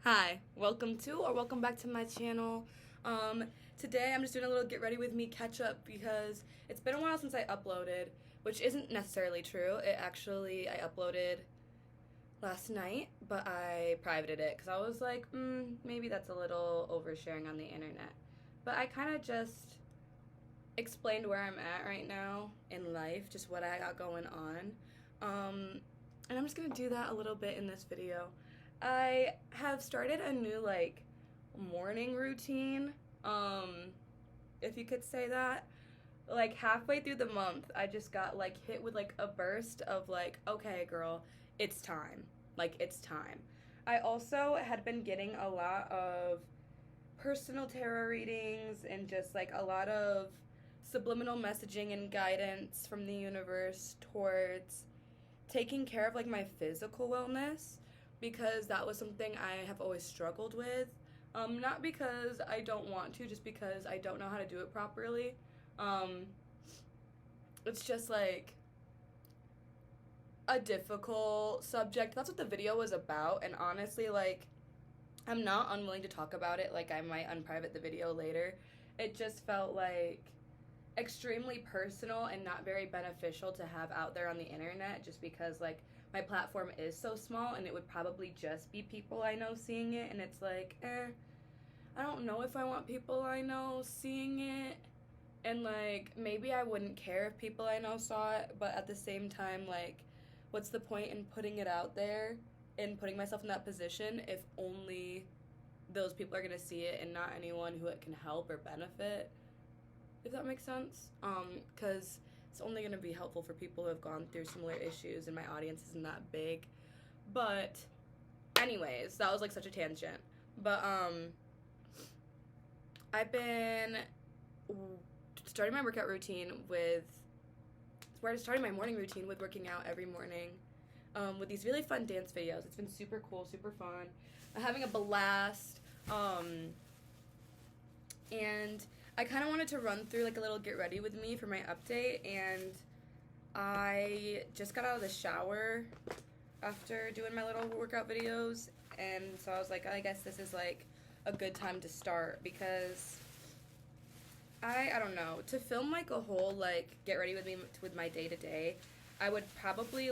Hi, welcome to or welcome back to my channel. Today I'm just doing a little get ready with me catch up because it's been a while since I uploaded, which isn't necessarily true. I uploaded last night, but I privated it because I was like, maybe that's a little oversharing on the internet. But I kind of just explained where I'm at right now in life, just what I got going on. And I'm just gonna do that a little bit in this video. I have started a new morning routine, if you could say that. Like halfway through the month, I just got hit with a burst of okay girl, it's time. It's time. I also had been getting a lot of personal tarot readings and just a lot of subliminal messaging and guidance from the universe towards taking care of my physical wellness, because that was something I have always struggled with. Not because I don't want to, just because I don't know how to do it properly. It's just a difficult subject. That's what the video was about, and honestly, I'm not unwilling to talk about it. I might unprivate the video later. It just felt extremely personal and not very beneficial to have out there on the internet, just because my platform is so small and it would probably just be people I know seeing it, and it's I don't know if I want people I know seeing it, and maybe I wouldn't care if people I know saw it, but at the same time what's the point in putting it out there and putting myself in that position if only those people are going to see it and not anyone who it can help or benefit, if that makes sense. Because it's only going to be helpful for people who have gone through similar issues, and my audience isn't that big. But anyways, that was such a tangent. But I've been starting my workout routine starting my morning routine with working out every morning with these really fun dance videos. It's been super cool, super fun. I'm having a blast. And I kind of wanted to run through a little get ready with me for my update, and I just got out of the shower after doing my little workout videos, and so I was I guess this is a good time to start, because I don't know, to film a whole get ready with me with my day-to-day, I would probably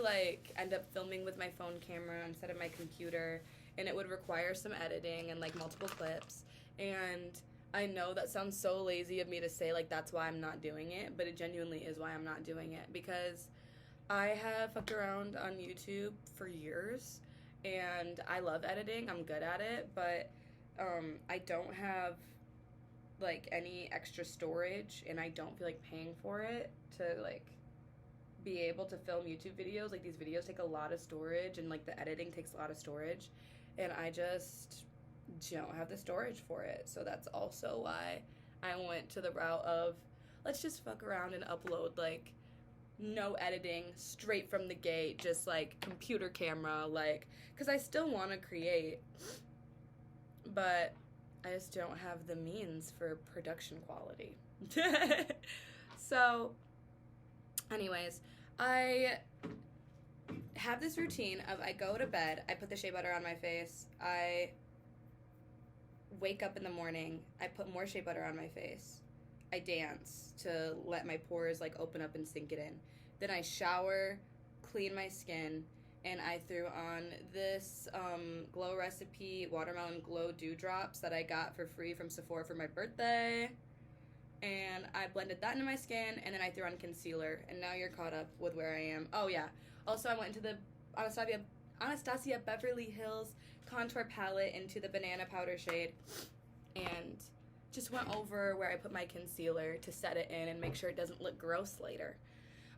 end up filming with my phone camera instead of my computer, and it would require some editing and multiple clips, and I know that sounds so lazy of me to say that's why I'm not doing it, but it genuinely is why I'm not doing it, because I have fucked around on YouTube for years, and I love editing, I'm good at it, but I don't have any extra storage, and I don't feel paying for it to be able to film YouTube videos. These videos take a lot of storage, and the editing takes a lot of storage, and I just don't have the storage for it. So that's also why I went to the route of let's just fuck around and upload no editing, straight from the gate, just computer camera, because I still want to create, but I just don't have the means for production quality. So anyways, I have this routine of I go to bed, I put the shea butter on my face, I wake up in the morning, I put more shea butter on my face, I dance to let my pores open up and sink it in, then I shower, clean my skin, and I threw on this Glow Recipe Watermelon Glow Dewdrops that I got for free from Sephora for my birthday, and I blended that into my skin, and then I threw on concealer, and now you're caught up with where I am. Oh yeah, also I went into the Anastasia Beverly Hills contour palette into the banana powder shade, and just went over where I put my concealer to set it in and make sure it doesn't look gross later.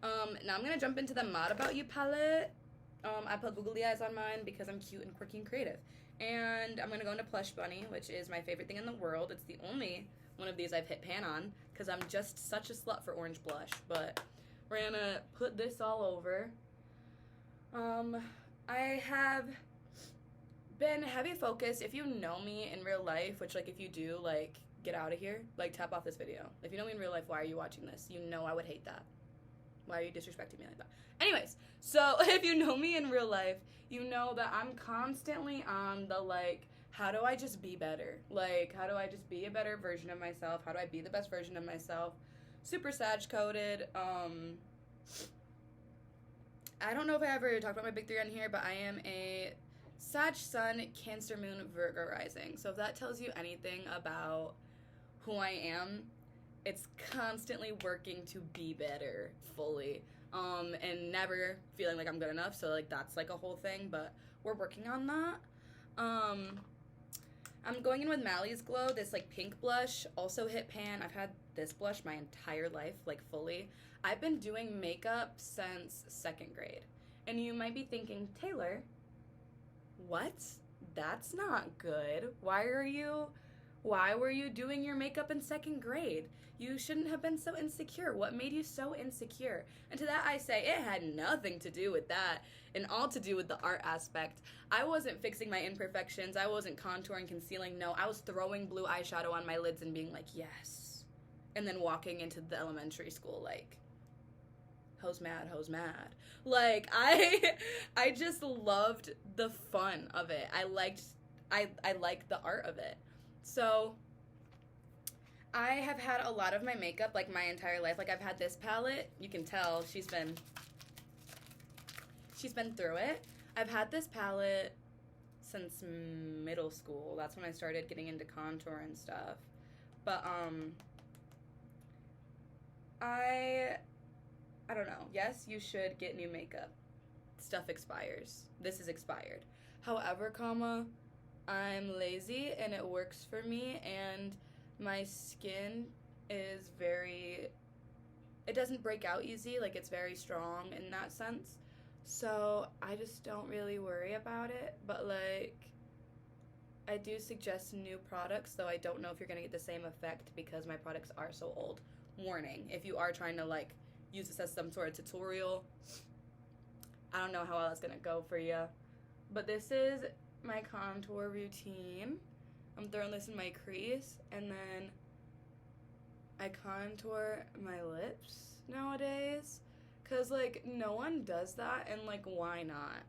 Now I'm going to jump into the Mad About You palette. I put googly eyes on mine because I'm cute and quirky and creative. And I'm going to go into Plush Bunny, which is my favorite thing in the world. It's the only one of these I've hit pan on because I'm just such a slut for orange blush. But we're going to put this all over. I have been heavy focused. If you know me in real life, which if you do, get out of here. Tap off this video. If you know me in real life, why are you watching this? You know I would hate that. Why are you disrespecting me like that? Anyways, so if you know me in real life, you know that I'm constantly on the how do I just be better? Like, how do I just be a better version of myself? How do I be the best version of myself? Super Sag coded. I don't know if I ever talked about my big three on here, but I am a Sag Sun, Cancer Moon, Virgo rising. So if that tells you anything about who I am, it's constantly working to be better fully, and never feeling like I'm good enough. So like that's like a whole thing, but we're working on that. I'm going in with Mally's Glow, this like pink blush, also hit pan. I've had this blush my entire life, like fully. I've been doing makeup since 2nd grade. And you might be thinking, Taylor, what? That's not good. Why were you doing your makeup in 2nd grade? You shouldn't have been so insecure. What made you so insecure? And to that I say, it had nothing to do with that and all to do with the art aspect. I wasn't fixing my imperfections. I wasn't contouring, concealing. No, I was throwing blue eyeshadow on my lids and being like, yes. And then walking into the elementary school like, hoes mad, hoes mad. Like, I just loved the fun of it. I liked the art of it. So I have had a lot of my makeup like my entire life. Like I've had this palette. You can tell she's been through it. I've had this palette since middle school. That's when I started getting into contour and stuff. But I don't know. Yes, you should get new makeup. Stuff expires. This is expired. However, I'm lazy and it works for me, and my skin is it doesn't break out easy, like it's very strong in that sense. So I just don't really worry about it, but like I do suggest new products, though I don't know if you're going to get the same effect because my products are so old. Warning, if you are trying to like use this as some sort of tutorial, I don't know how well it's going to go for you. But this is my contour routine. I'm throwing this in my crease, and then I contour my lips nowadays. Because, like, no one does that, and, like, why not?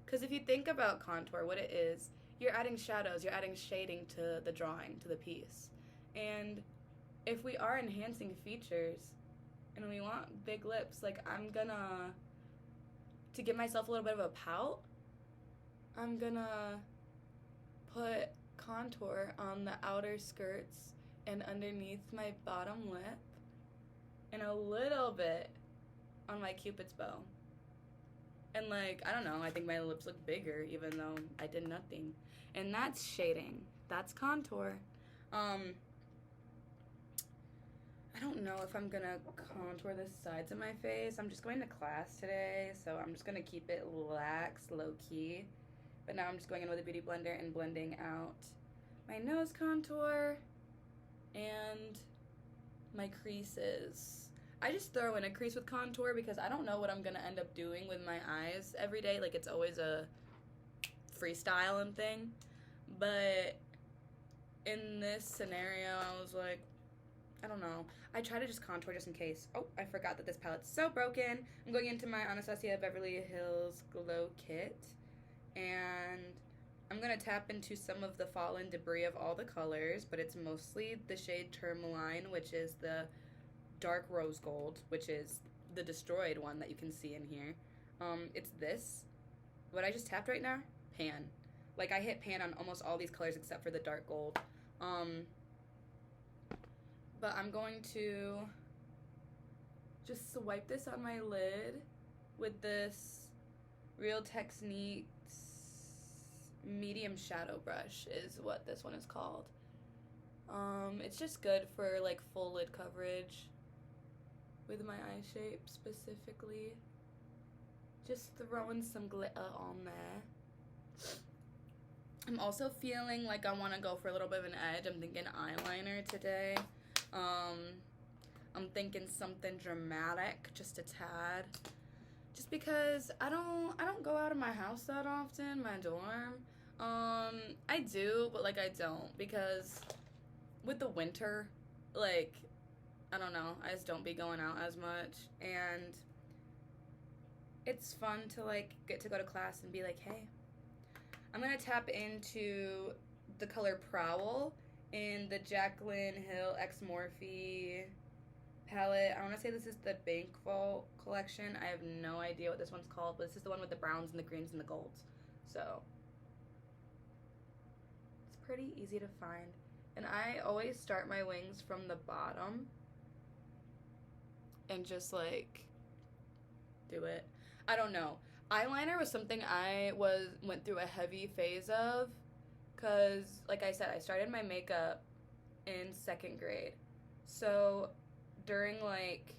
Because if you think about contour, what it is, you're adding shadows, you're adding shading to the drawing, to the piece. And if we are enhancing features, and we want big lips, like, to give myself a little bit of a pout, I'm gonna put contour on the outer skirts and underneath my bottom lip, and a little bit on my cupid's bow. And like, I don't know, I think my lips look bigger even though I did nothing. And that's shading. That's contour. I don't know if I'm gonna contour the sides of my face. I'm just going to class today, so I'm just gonna keep it lax, low-key. But now I'm just going in with a beauty blender and blending out my nose contour and my creases. I just throw in a crease with contour because I don't know what I'm going to end up doing with my eyes every day. Like, it's always a freestyle and thing. But in this scenario, I was like, I don't know. I try to just contour just in case. Oh, I forgot that this palette's so broken. I'm going into my Anastasia Beverly Hills Glow Kit. And I'm going to tap into some of the fallen debris of all the colors, but it's mostly the shade Tourmaline, which is the dark rose gold, which is the destroyed one that you can see in here. It's this. What I just tapped right now? Pan. Like, I hit pan on almost all these colors except for the dark gold. But I'm going to just swipe this on my lid with this Real Techniques medium shadow brush is what this one is called. It's just good for like full lid coverage with my eye shape specifically. Just throwing some glitter on there. I'm also feeling like I want to go for a little bit of an edge. I'm thinking eyeliner today. I'm thinking something dramatic, just a tad. Just because I don't go out of my house that often, my dorm. I do, but like I don't, because with the winter, like, I don't know, I just don't be going out as much, and it's fun to like get to go to class and be like, hey, I'm gonna tap into the color Prowl in the Jaclyn Hill X Morphe palette. I want to say this is the Bank Vault collection. I have no idea what this one's called, but this is the one with the browns and the greens and the golds. So it's pretty easy to find. And I always start my wings from the bottom and just like do it. I don't know. Eyeliner was something I went through a heavy phase of, because like I said, I started my makeup in 2nd grade. So during like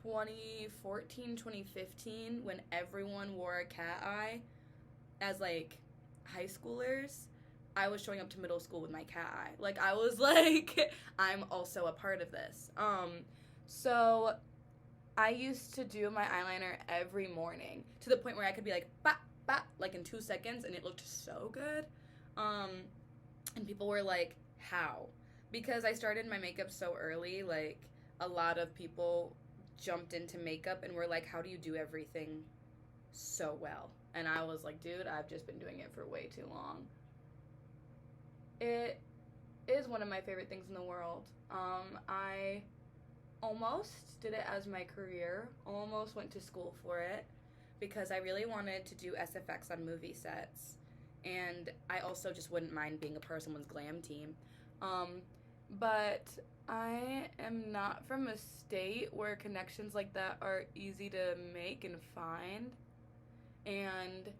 2014, 2015, when everyone wore a cat eye as like high schoolers, I was showing up to middle school with my cat eye. Like, I was like, I'm also a part of this. So I used to do my eyeliner every morning to the point where I could be like, bah, bah, like in 2 seconds, and it looked so good. And people were like, how? Because I started my makeup so early, like, a lot of people jumped into makeup and were like, how do you do everything so well? And I was like, dude, I've just been doing it for way too long. It is one of my favorite things in the world. I almost did it as my career, almost went to school for it, because I really wanted to do SFX on movie sets, and I also just wouldn't mind being a part of someone's glam team. But I am not from a state where connections like that are easy to make and find, and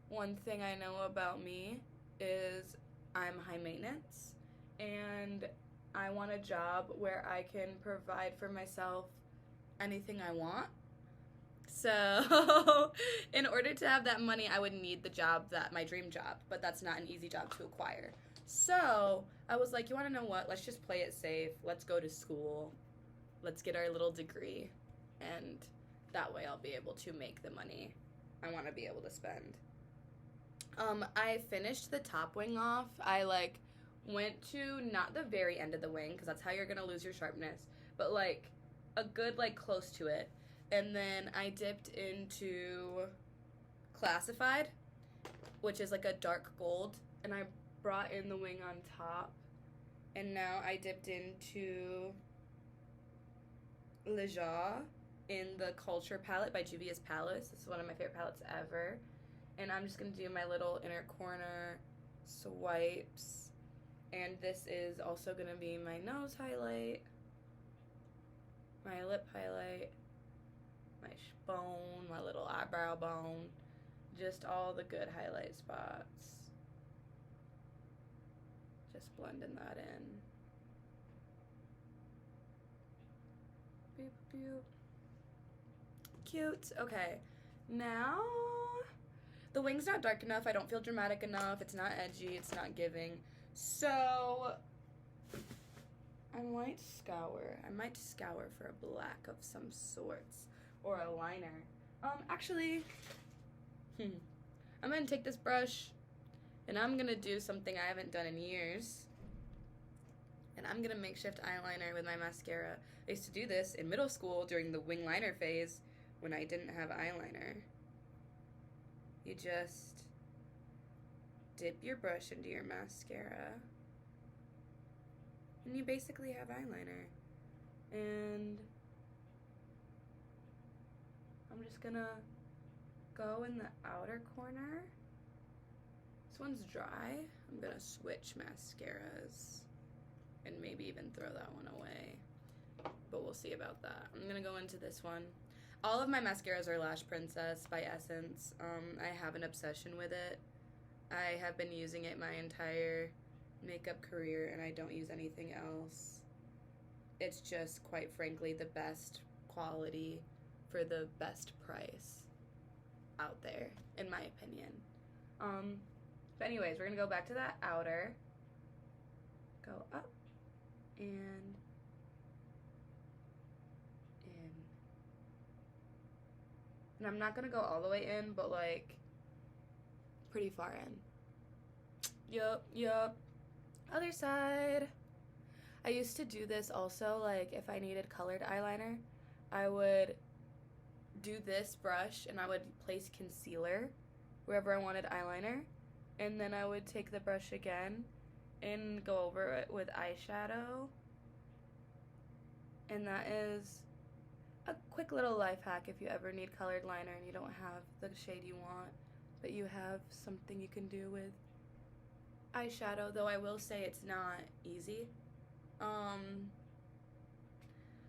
one thing I know about me is I'm high maintenance, and I want a job where I can provide for myself anything I want. So in order to have that money, I would need the job, my dream job, but that's not an easy job to acquire. So I was like, you want to know what? Let's just play it safe. Let's go to school. Let's get our little degree, and that way I'll be able to make the money I want to be able to spend. I finished the top wing off. I went to not the very end of the wing, because that's how you're gonna lose your sharpness, but a good close to it, and then I dipped into Classified, which is a dark gold, and I brought in the wing on top, and now I dipped into Le Jour in the Culture palette by Juvia's Palace. This is one of my favorite palettes ever. And I'm just going to do my little inner corner swipes. And this is also going to be my nose highlight, my lip highlight, my bone, my little eyebrow bone, just all the good highlight spots. Just blending that in. Boop, boop. Cute. Okay. Now, the wing's not dark enough. I don't feel dramatic enough. It's not edgy. It's not giving. So, I might scour for a black of some sorts. Or a liner. Actually, I'm going to take this brush, and I'm going to do something I haven't done in years. And I'm going to makeshift eyeliner with my mascara. I used to do this in middle school during the wing liner phase when I didn't have eyeliner. You just dip your brush into your mascara, and you basically have eyeliner. And I'm just gonna go in the outer corner. This one's dry. I'm gonna switch mascaras and maybe even throw that one away, but we'll see about that. I'm gonna go into this one. All of my mascaras are Lash Princess by Essence. I have an obsession with it. I have been using it my entire makeup career, and I don't use anything else. It's just, quite frankly, the best quality for the best price out there, in my opinion. But anyways, we're going to go back to that outer. Go up and in. And I'm not going to go all the way in, but pretty far in. Yup. Other side. I used to do this also, if I needed colored eyeliner, I would do this brush and I would place concealer wherever I wanted eyeliner, And then I would take the brush again and go over it with eyeshadow. And that is a quick little life hack if you ever need colored liner and you don't have the shade you want, but you have something you can do with eyeshadow, though I will say it's not easy.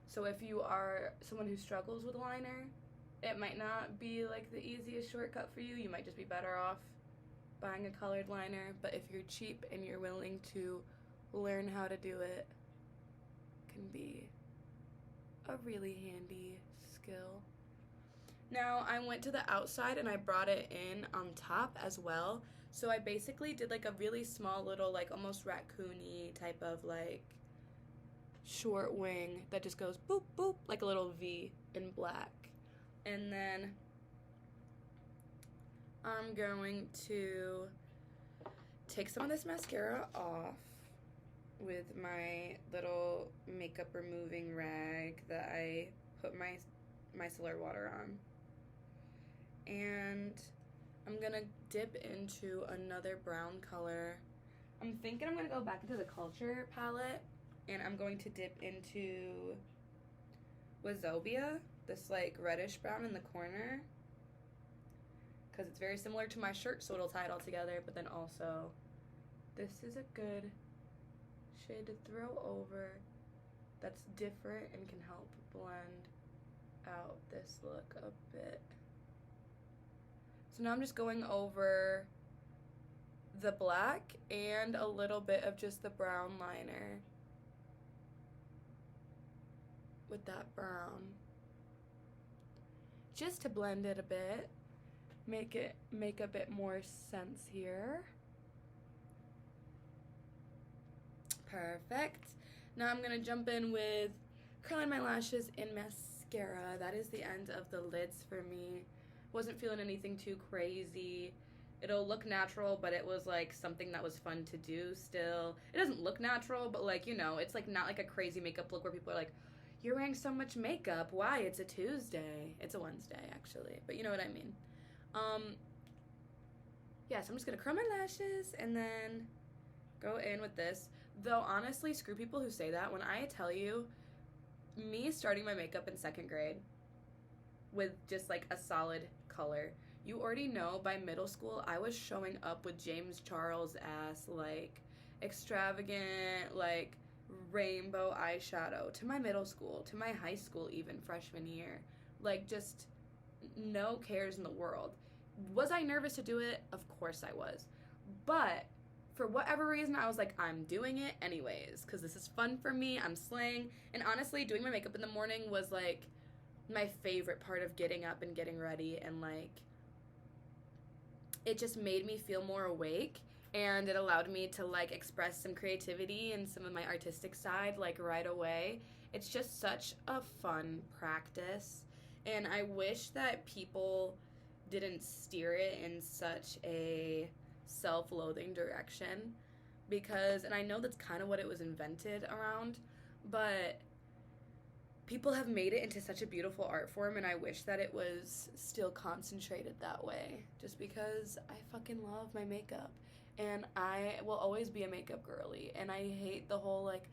So if you are someone who struggles with liner, it might not be like the easiest shortcut for you. You might just be better off buying a colored liner, but if you're cheap and you're willing to learn how to do it, it can be a really handy skill. Now I went to the outside and I brought it in on top as well. So I basically did like a really small little like almost raccoon-y type of like short wing that just goes boop boop like a little V in black. And then I'm going to take some of this mascara off with my little makeup removing rag that I put my micellar water on. And I'm gonna dip into another brown color. I'm thinking I'm gonna go back into the Culture palette and I'm going to dip into Wazobia, this like reddish brown in the corner, because it's very similar to my shirt, so it'll tie it all together, but then also this is a good shade to throw over that's different and can help blend out this look a bit. So now I'm just going over the black and a little bit of just the brown liner with that brown, just to blend it a bit, make a bit more sense here. Perfect. Now I'm gonna jump in with curling my lashes and mascara. That is the end of the lids for me. Wasn't feeling anything too crazy. It'll look natural, but it was like something that was fun to do still. It doesn't look natural, but like, you know, it's like not like a crazy makeup look where people are like, you're wearing so much makeup. Why? It's a Tuesday. It's a Wednesday, actually. But you know what I mean. Yeah, so I'm just gonna curl my lashes and then go in with this. Though, honestly, screw people who say that. When I tell you, me starting my makeup in 2nd grade with just, like, a solid color, you already know by middle school I was showing up with James Charles-ass, like, extravagant, like, rainbow eyeshadow to my middle school, to my high school even, freshman year. Like, just no cares in the world. Was I nervous to do it? Of course I was. But for whatever reason, I was like, I'm doing it anyways, because this is fun for me. I'm slaying. And honestly, doing my makeup in the morning was, like, my favorite part of getting up and getting ready. And, like, it just made me feel more awake. And it allowed me to, like, express some creativity and some of my artistic side, like, right away. It's just such a fun practice. And I wish that people didn't steer it in such a self-loathing direction, because, and I know that's kind of what it was invented around, but people have made it into such a beautiful art form, and I wish that it was still concentrated that way, just because I fucking love my makeup, and I will always be a makeup girly, and I hate the whole, like,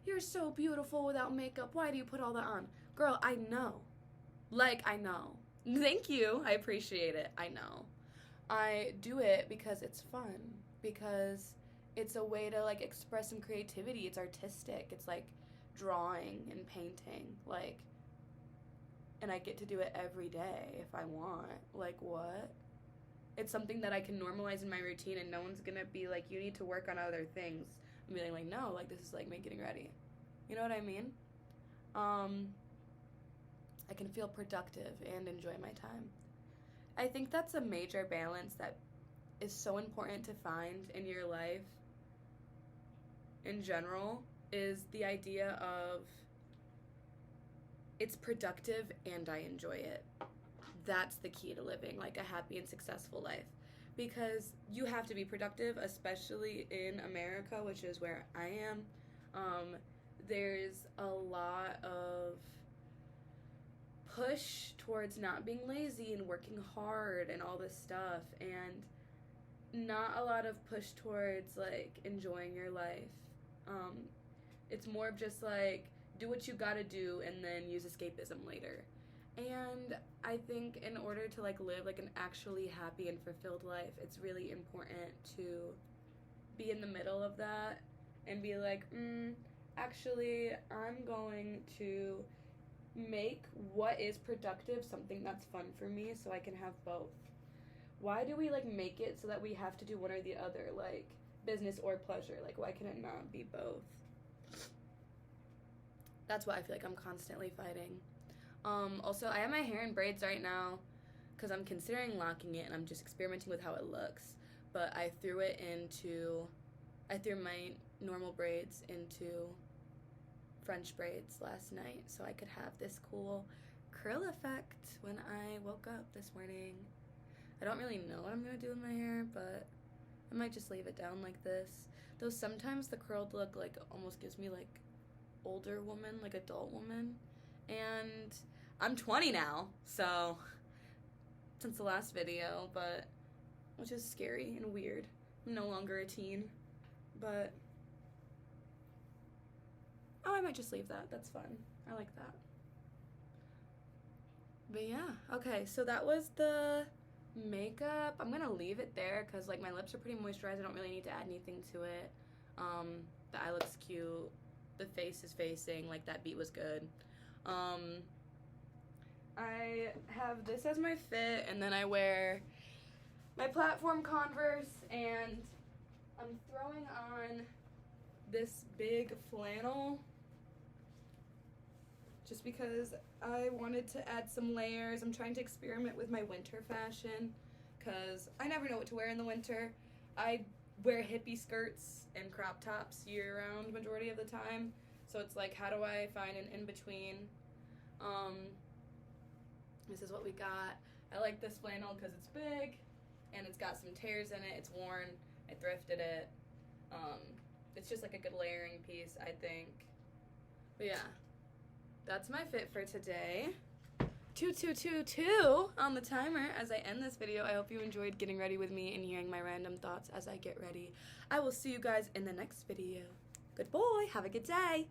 you're so beautiful without makeup, why do you put all that on? Girl, I know. Like, I know. Thank you. I appreciate it. I know. I do it because it's fun, because it's a way to, like, express some creativity. It's artistic. It's, like, drawing and painting, like, and I get to do it every day if I want. Like, what? It's something that I can normalize in my routine, and no one's gonna be like, you need to work on other things. I'm being like, no, like, this is, like, me getting ready. You know what I mean? I can feel productive and enjoy my time. I think that's a major balance that is so important to find in your life in general, is the idea of it's productive and I enjoy it. That's the key to living, like, a happy and successful life. Because you have to be productive, especially in America, which is where I am. There's a lot of push towards not being lazy and working hard and all this stuff, and not a lot of push towards like enjoying your life. It's more of just like do what you gotta do and then use escapism later. And I think in order to like live like an actually happy and fulfilled life, it's really important to be in the middle of that and be like, actually, I'm going to make what is productive something that's fun for me so I can have both. Why do we like make it so that we have to do one or the other, like business or pleasure? Like, why can it not be both? That's why I feel like I'm constantly fighting. Also, I have my hair in braids right now because I'm considering locking it and I'm just experimenting with how it looks. But I threw my normal braids into French braids last night so I could have this cool curl effect when I woke up this morning. I don't really know what I'm going to do with my hair, but I might just leave it down like this. Though sometimes the curled look like almost gives me like older woman, like adult woman. And I'm 20 now, so since the last video, but which is scary and weird. I'm no longer a teen, but I might just leave that. That's fun. I like that. But yeah, okay, so that was the makeup. I'm gonna leave it there because like my lips are pretty moisturized. I don't really need to add anything to it. The eye looks cute. The face is facing, like that beat was good. I have this as my fit, and then I wear my platform Converse, and I'm throwing on this big flannel just because I wanted to add some layers. I'm trying to experiment with my winter fashion because I never know what to wear in the winter. I wear hippie skirts and crop tops year-round majority of the time, so it's like, how do I find an in-between? This is what we got. I like this flannel because it's big and it's got some tears in it. It's worn. I thrifted it. It's just like a good layering piece, I think. But yeah, that's my fit for today. 2222 on the timer as I end this video. I hope you enjoyed getting ready with me and hearing my random thoughts as I get ready. I will see you guys in the next video. Good boy. Have a good day.